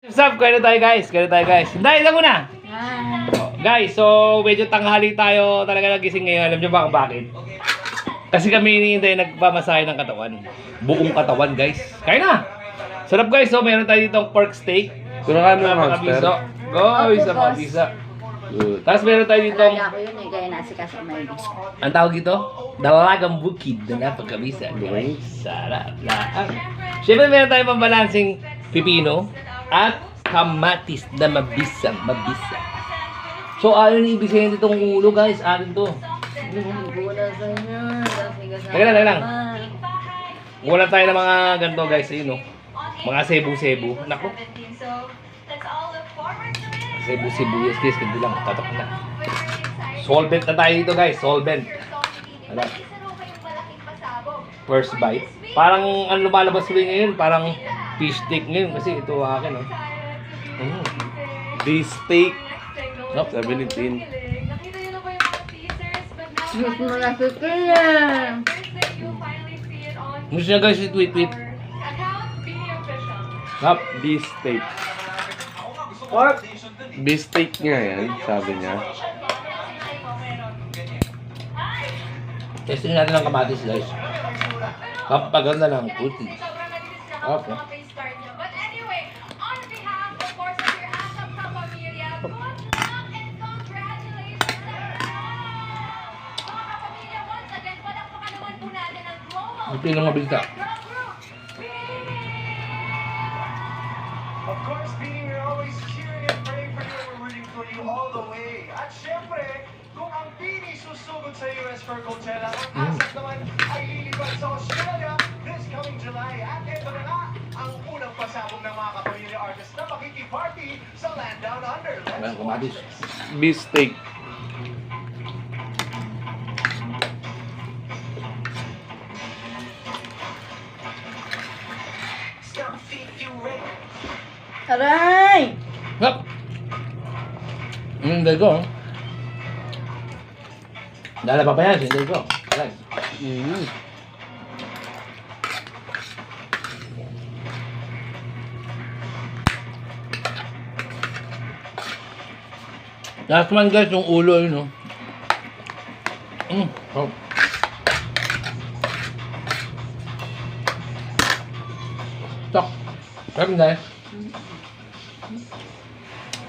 What's up? Kaya tayo guys. Hindi, ito muna. Guys, so medyo tanghali tayo talaga nagising ngayon. Alam nyo ba kung bakit? Kasi kami hinihintay nagpamasahe ng katawan. Buong katawan guys. Kaya na! Sarap guys, so meron tayo ditong pork steak. Kurang mo ng monster. Go, isa pa pizza. Tapos meron tayo ditong... Kaya ko yun eh, kaya nasi kasi may Ang tawag dito? Dalawagang bukid na napagkabisa. Sarap lang. Siyempre meron tayong pambalansing pipino at kamatis na mabisa. So ayun yung ibig sabihin ditong ulo guys. Akin to. gula sa inyo. Teka lang. Wala tayo ng mga ganito guys. Ayun o. Mga sebu-sebu. Naku. Sebu-sibuyas guys. Hindi lang. Tatak na. Solvent na tayo dito guys. Solvent. Alam. First bite. Parang ang lumalabas rin ngayon. Parang fish stick ngayon. Kasi ito akin o. This steak. Nope. 17. Sweet mo na sa kanya. Gusto niya guys yung tweet. Nope. This steak. What? Beef steak nga yan, sabi niya. Testing natin ang kamatis guys. Kapaganda lang. Puti. Okay. Ito yung mabilita. Of course, being we're always cheering and praying for you, we're rooting for you all the way. At syempre, kung ang Pini susugod sa US for Coachella, ang asat naman ay lilipad sa Australia this coming July. At ito na nga, ang unang pasabog ng mga kapamilya artists na makikiparty sa Land Down Under. Ayan, kamatis. Beef steak. Aray! Hop! Hindi ko. Dala pa yan, hindi ko. Aray. Last one guys, yung ulo yun, no? Oh. Stop. Sabi na